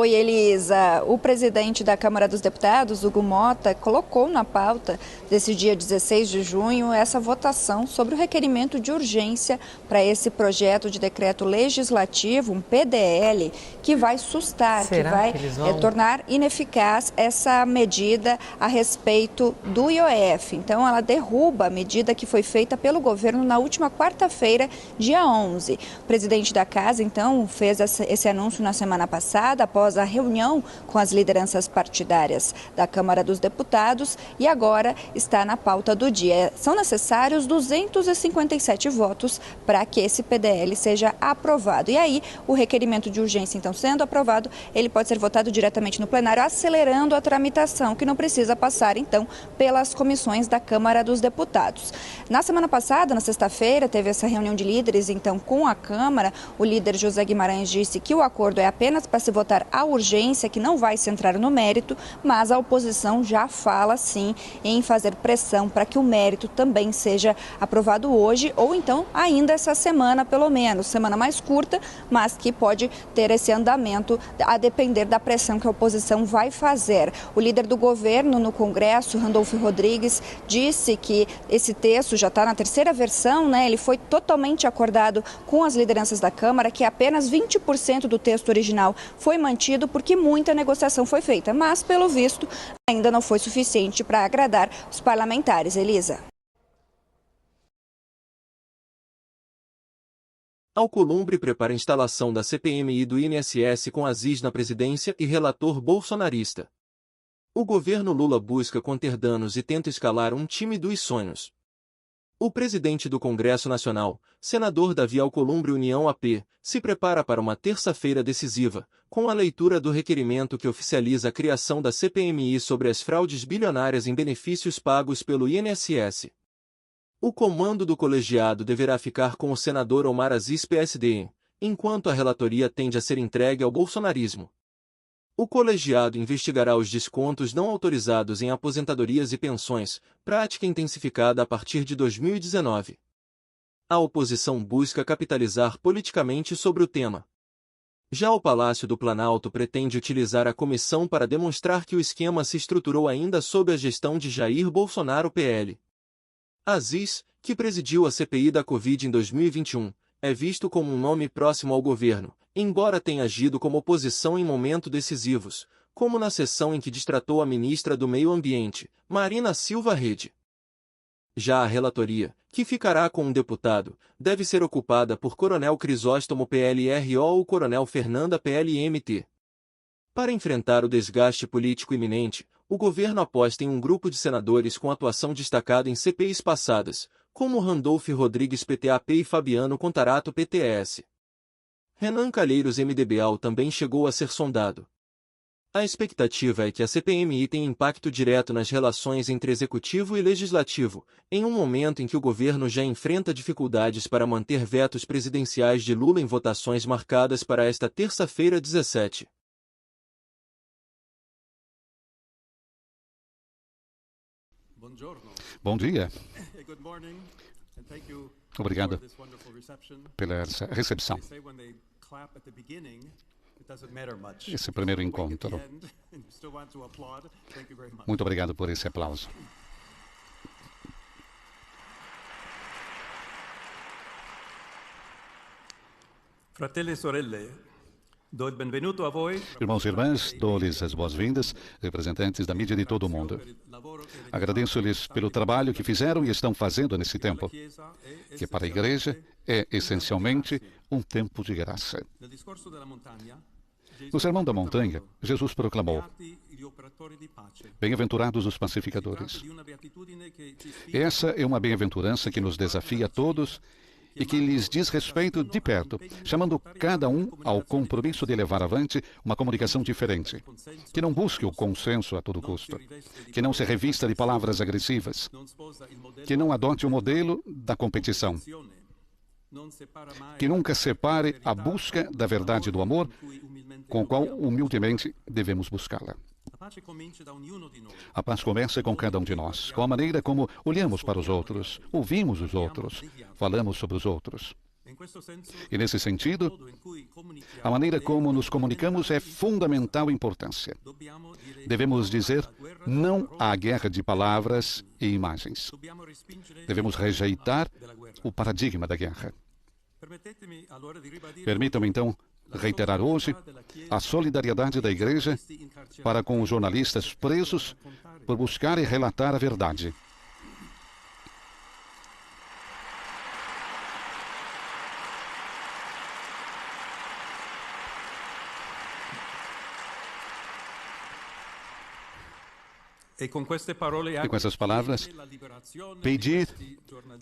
Oi, Elisa. O presidente da Câmara dos Deputados, Hugo Motta, colocou na pauta desse dia 16 de junho essa votação sobre o requerimento de urgência para esse projeto de decreto legislativo, um PDL, que vai sustar, que vai tornar ineficaz essa medida a respeito do IOF. Então, ela derruba a medida que foi feita pelo governo na última quarta-feira, dia 11. O presidente da Casa, então, fez esse anúncio na semana passada, após a reunião com as lideranças partidárias da Câmara dos Deputados, e agora está na pauta do dia. São necessários 257 votos para que esse PDL seja aprovado. E aí, o requerimento de urgência, então, sendo aprovado, ele pode ser votado diretamente no plenário, acelerando a tramitação, que não precisa passar, então, pelas comissões da Câmara dos Deputados. Na semana passada, na sexta-feira, teve essa reunião de líderes, então, com a Câmara. O líder José Guimarães disse que o acordo é apenas para se votar a urgência, que não vai se entrar no mérito, mas a oposição já fala, sim, em fazer pressão para que o mérito também seja aprovado hoje, ou então ainda essa semana, pelo menos. Semana mais curta, mas que pode ter esse andamento a depender da pressão que a oposição vai fazer. O líder do governo no Congresso, Randolfo Rodrigues, disse que esse texto já está na terceira versão, né? Ele foi totalmente acordado com as lideranças da Câmara, que apenas 20% do texto original foi mantido porque muita negociação foi feita, mas, pelo visto, ainda não foi suficiente para agradar os parlamentares. Elisa. Alcolumbre prepara a instalação da CPMI do INSS com Aziz na presidência e relator bolsonarista. O governo Lula busca conter danos e tenta escalar um time dos sonhos. O presidente do Congresso Nacional, senador Davi Alcolumbre União AP, se prepara para uma terça-feira decisiva, com a leitura do requerimento que oficializa a criação da CPMI sobre as fraudes bilionárias em benefícios pagos pelo INSS. O comando do colegiado deverá ficar com o senador Omar Aziz PSD, enquanto a relatoria tende a ser entregue ao bolsonarismo. O colegiado investigará os descontos não autorizados em aposentadorias e pensões, prática intensificada a partir de 2019. A oposição busca capitalizar politicamente sobre o tema. Já o Palácio do Planalto pretende utilizar a comissão para demonstrar que o esquema se estruturou ainda sob a gestão de Jair Bolsonaro PL. Aziz, que presidiu a CPI da Covid em 2021, é visto como um nome próximo ao governo, embora tenha agido como oposição em momentos decisivos, como na sessão em que destratou a ministra do Meio Ambiente, Marina Silva Rede. Já a relatoria, que ficará com um deputado, deve ser ocupada por Coronel Crisóstomo PLRO ou Coronel Fernanda PLMT. Para enfrentar o desgaste político iminente, o governo aposta em um grupo de senadores com atuação destacada em CPIs passadas, como Randolfo Rodrigues PTAP e Fabiano Contarato PTS. Renan Calheiros MDBal também chegou a ser sondado. A expectativa é que a CPMI tenha impacto direto nas relações entre executivo e legislativo, em um momento em que o governo já enfrenta dificuldades para manter vetos presidenciais de Lula em votações marcadas para esta terça-feira 17. Bom dia. Obrigado pela recepção. Esse primeiro encontro. Muito obrigado por esse aplauso. Fratelli e sorelle, do il benvenuto a voi. Irmãos e irmãs, dou-lhes as boas-vindas, representantes da mídia de todo o mundo. Agradeço-lhes pelo trabalho que fizeram e estão fazendo nesse tempo, que para a Igreja é essencialmente um tempo de graça. No Sermão da Montanha, Jesus proclamou: bem-aventurados os pacificadores. Essa é uma bem-aventurança que nos desafia a todos e que lhes diz respeito de perto, chamando cada um ao compromisso de levar avante uma comunicação diferente, que não busque o consenso a todo custo, que não se revista de palavras agressivas, que não adote o modelo da competição, que nunca separe a busca da verdade do amor, com o qual humildemente devemos buscá-la. A paz começa com cada um de nós, com a maneira como olhamos para os outros, ouvimos os outros, falamos sobre os outros. E, nesse sentido, a maneira como nos comunicamos é fundamental importância. Devemos dizer não à guerra de palavras e imagens. Devemos rejeitar o paradigma da guerra. Permitam-me, então, reiterar hoje a solidariedade da Igreja para com os jornalistas presos por buscar e relatar a verdade. E com essas palavras, pedir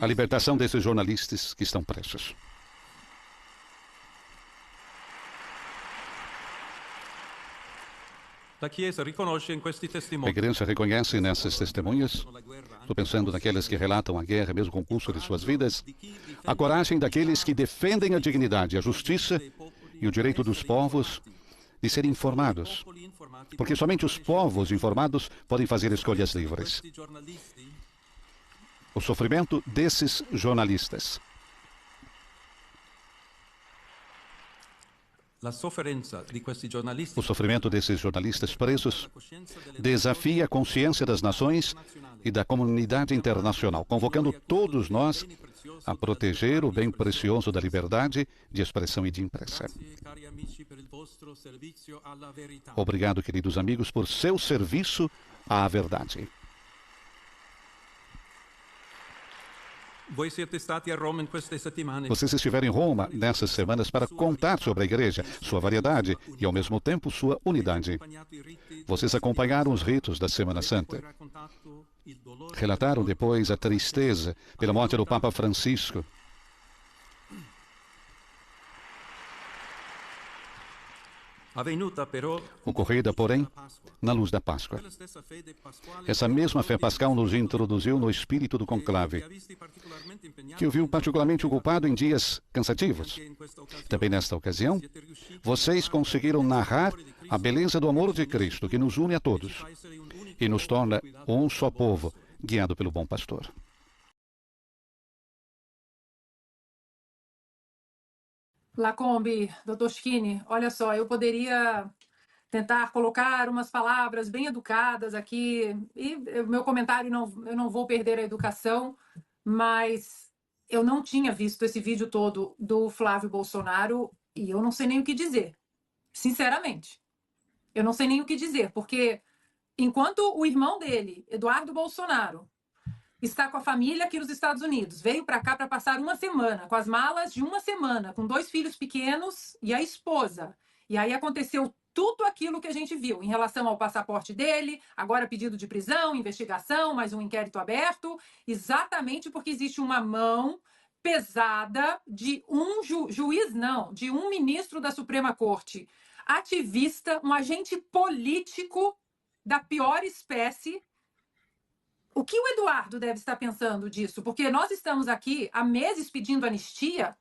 a libertação desses jornalistas que estão presos. A Igreja reconhece nessas testemunhas, estou pensando naquelas que relatam a guerra, mesmo com o custo de suas vidas, a coragem daqueles que defendem a dignidade, a justiça e o direito dos povos de serem informados, porque somente os povos informados podem fazer escolhas livres. O sofrimento desses jornalistas. O sofrimento desses jornalistas presos desafia a consciência das nações e da comunidade internacional, convocando todos nós a proteger o bem precioso da liberdade de expressão e de imprensa. Obrigado, queridos amigos, por seu serviço à verdade. Vocês estiveram em Roma nessas semanas para contar sobre a Igreja, sua variedade e, ao mesmo tempo, sua unidade. Vocês acompanharam os ritos da Semana Santa. Relataram depois a tristeza pela morte do Papa Francisco. Ocorrida, porém, na luz da Páscoa. Essa mesma fé pascal nos introduziu no espírito do conclave, que o viu particularmente ocupado em dias cansativos. Também nesta ocasião, vocês conseguiram narrar a beleza do amor de Cristo, que nos une a todos e nos torna um só povo, guiado pelo bom pastor. Lacombe, Dr. Schini, olha só, eu poderia tentar colocar umas palavras bem educadas aqui, e meu comentário, eu não vou perder a educação, mas eu não tinha visto esse vídeo todo do Flávio Bolsonaro e eu não sei nem o que dizer, sinceramente. Eu não sei nem o que dizer, porque enquanto o irmão dele, Eduardo Bolsonaro, está com a família aqui nos Estados Unidos, veio para cá para passar uma semana, com as malas de uma semana, com 2 filhos pequenos e a esposa. E aí aconteceu tudo aquilo que a gente viu em relação ao passaporte dele, agora pedido de prisão, investigação, mais um inquérito aberto, exatamente porque existe uma mão pesada de um juiz, não, de um ministro da Suprema Corte, ativista, um agente político da pior espécie. O que o Eduardo deve estar pensando disso? Porque nós estamos aqui há meses pedindo anistia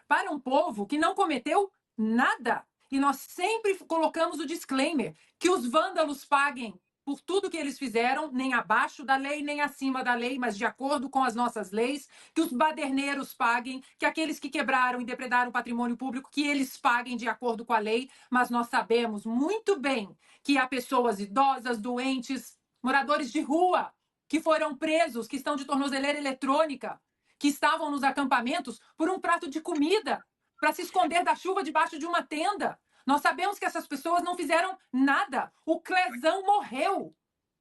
para um povo que não cometeu nada. E nós sempre colocamos o disclaimer que os vândalos paguem por tudo que eles fizeram, nem abaixo da lei, nem acima da lei, mas de acordo com as nossas leis, que os baderneiros paguem, que aqueles que quebraram e depredaram o patrimônio público, que eles paguem de acordo com a lei. Mas nós sabemos muito bem que há pessoas idosas, doentes, moradores de rua, que foram presos, que estão de tornozeleira eletrônica, que estavam nos acampamentos por um prato de comida, para se esconder da chuva debaixo de uma tenda. Nós sabemos que essas pessoas não fizeram nada. O Clezão morreu.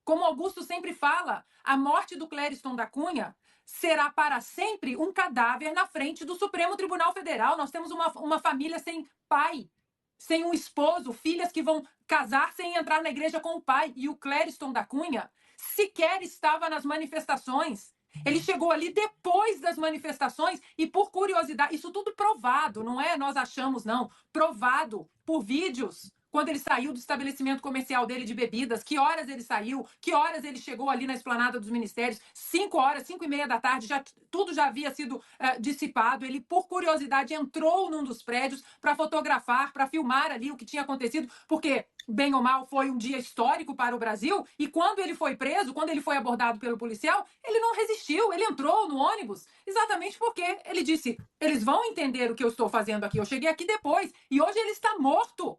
Como Augusto sempre fala, a morte do Clériston da Cunha será para sempre um cadáver na frente do Supremo Tribunal Federal. Nós temos uma família sem pai, sem um esposo, filhas que vão casar sem entrar na igreja com o pai. E o Clériston da Cunha sequer estava nas manifestações. Ele chegou ali depois das manifestações e, por curiosidade, isso tudo provado, não é nós achamos, não, provado por vídeos, quando ele saiu do estabelecimento comercial dele de bebidas, que horas ele saiu, que horas ele chegou ali na esplanada dos ministérios, 5 horas, 5:30 da tarde, tudo já havia sido dissipado. Ele, por curiosidade, entrou num dos prédios para fotografar, para filmar ali o que tinha acontecido, porque, bem ou mal, foi um dia histórico para o Brasil, e quando ele foi preso, quando ele foi abordado pelo policial, ele não resistiu, ele entrou no ônibus, exatamente porque ele disse, eles vão entender o que eu estou fazendo aqui, eu cheguei aqui depois, e hoje ele está morto.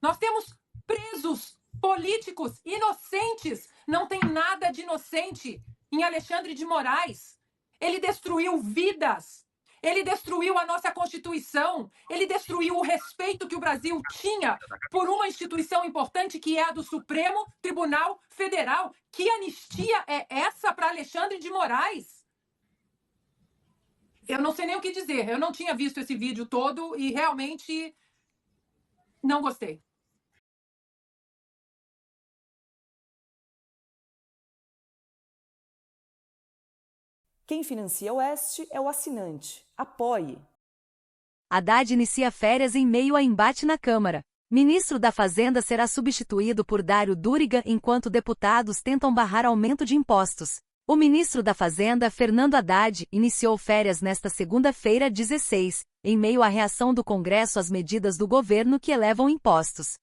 Nós temos presos políticos inocentes. Não tem nada de inocente em Alexandre de Moraes. Ele destruiu vidas. Ele destruiu a nossa Constituição. Ele destruiu o respeito que o Brasil tinha por uma instituição importante que é a do Supremo Tribunal Federal. Que anistia é essa para Alexandre de Moraes? Eu não sei nem o que dizer. Eu não tinha visto esse vídeo todo e realmente não gostei. Quem financia o Oeste é o assinante. Apoie. Haddad inicia férias em meio a embate na Câmara. Ministro da Fazenda será substituído por Dário Duriga enquanto deputados tentam barrar aumento de impostos. O ministro da Fazenda, Fernando Haddad, iniciou férias nesta segunda-feira, 16, em meio à reação do Congresso às medidas do governo que elevam impostos.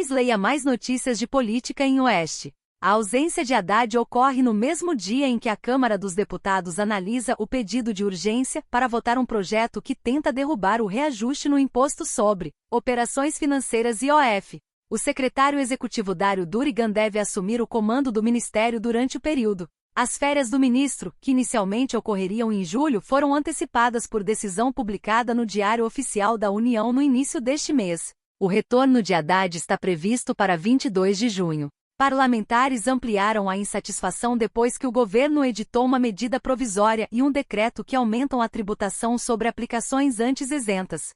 Leia mais notícias de política em Oeste. A ausência de Haddad ocorre no mesmo dia em que a Câmara dos Deputados analisa o pedido de urgência para votar um projeto que tenta derrubar o reajuste no Imposto sobre Operações Financeiras IOF. O secretário executivo Dário Durigan deve assumir o comando do ministério durante o período. As férias do ministro, que inicialmente ocorreriam em julho, foram antecipadas por decisão publicada no Diário Oficial da União no início deste mês. O retorno de Haddad está previsto para 22 de junho. Parlamentares ampliaram a insatisfação depois que o governo editou uma medida provisória e um decreto que aumentam a tributação sobre aplicações antes isentas.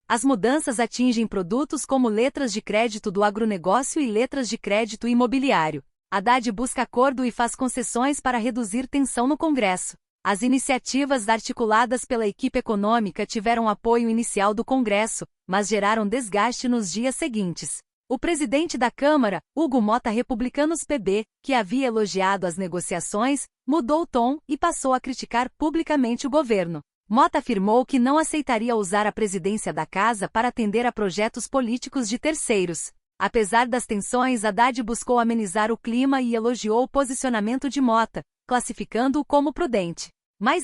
As mudanças atingem produtos como letras de crédito do agronegócio e letras de crédito imobiliário. Haddad busca acordo e faz concessões para reduzir tensão no Congresso. As iniciativas articuladas pela equipe econômica tiveram apoio inicial do Congresso, mas geraram desgaste nos dias seguintes. O presidente da Câmara, Hugo Mota Republicanos PB, que havia elogiado as negociações, mudou o tom e passou a criticar publicamente o governo. Mota afirmou que não aceitaria usar a presidência da casa para atender a projetos políticos de terceiros. Apesar das tensões, Haddad buscou amenizar o clima e elogiou o posicionamento de Mota, classificando-o como prudente.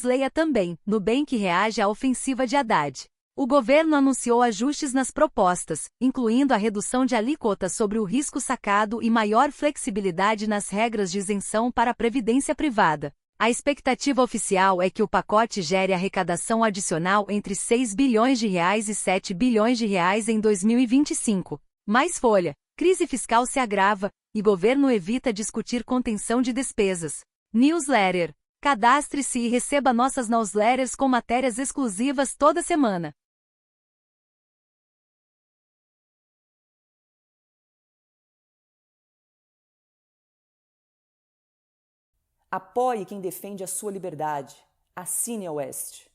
Leia também, Nubank reage à ofensiva de Haddad. O governo anunciou ajustes nas propostas, incluindo a redução de alíquota sobre o risco sacado e maior flexibilidade nas regras de isenção para a previdência privada. A expectativa oficial é que o pacote gere arrecadação adicional entre R$ 6 bilhões e R$ 7 bilhões em 2025. Mais folha. Crise fiscal se agrava, e governo evita discutir contenção de despesas. Newsletter. Cadastre-se e receba nossas newsletters com matérias exclusivas toda semana. Apoie quem defende a sua liberdade. Assine a Oeste.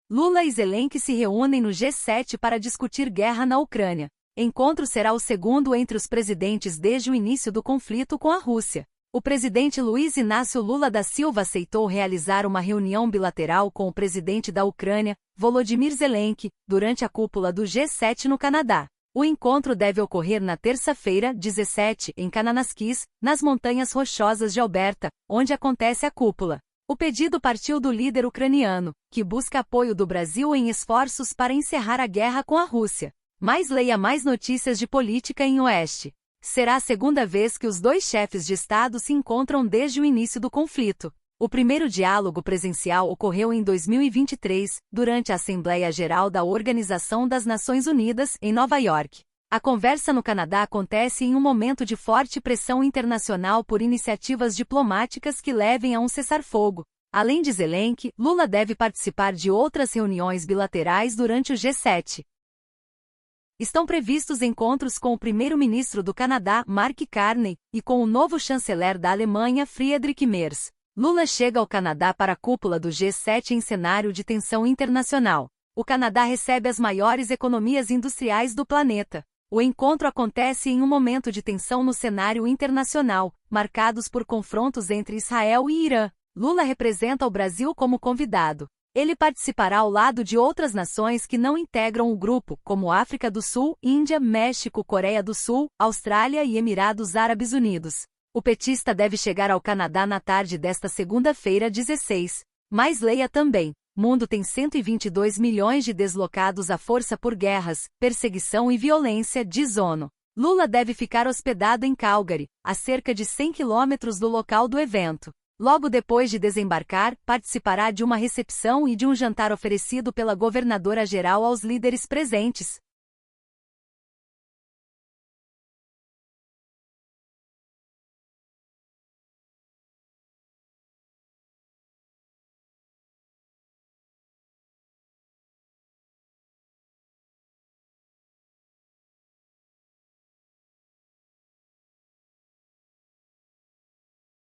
Lula e Zelensky se reúnem no G7 para discutir guerra na Ucrânia. Encontro será o segundo entre os presidentes desde o início do conflito com a Rússia. O presidente Luiz Inácio Lula da Silva aceitou realizar uma reunião bilateral com o presidente da Ucrânia, Volodymyr Zelensky, durante a cúpula do G7 no Canadá. O encontro deve ocorrer na terça-feira, 17, em Kananaskis, nas Montanhas Rochosas de Alberta, onde acontece a cúpula. O pedido partiu do líder ucraniano, que busca apoio do Brasil em esforços para encerrar a guerra com a Rússia. Leia mais notícias de política em Oeste. Será a segunda vez que os dois chefes de Estado se encontram desde o início do conflito. O primeiro diálogo presencial ocorreu em 2023, durante a Assembleia Geral da Organização das Nações Unidas, em Nova York. A conversa no Canadá acontece em um momento de forte pressão internacional por iniciativas diplomáticas que levem a um cessar-fogo. Além de Zelensky, Lula deve participar de outras reuniões bilaterais durante o G7. Estão previstos encontros com o primeiro-ministro do Canadá, Mark Carney, e com o novo chanceler da Alemanha, Friedrich Merz. Lula chega ao Canadá para a cúpula do G7 em cenário de tensão internacional. O Canadá recebe as maiores economias industriais do planeta. O encontro acontece em um momento de tensão no cenário internacional, marcados por confrontos entre Israel e Irã. Lula representa o Brasil como convidado. Ele participará ao lado de outras nações que não integram o grupo, como África do Sul, Índia, México, Coreia do Sul, Austrália e Emirados Árabes Unidos. O petista deve chegar ao Canadá na tarde desta segunda-feira, 16. Mas leia também. Mundo tem 122 milhões de deslocados à força por guerras, perseguição e violência, diz ONU. Lula deve ficar hospedado em Calgary, a cerca de 100 quilômetros do local do evento. Logo depois de desembarcar, participará de uma recepção e de um jantar oferecido pela governadora-geral aos líderes presentes.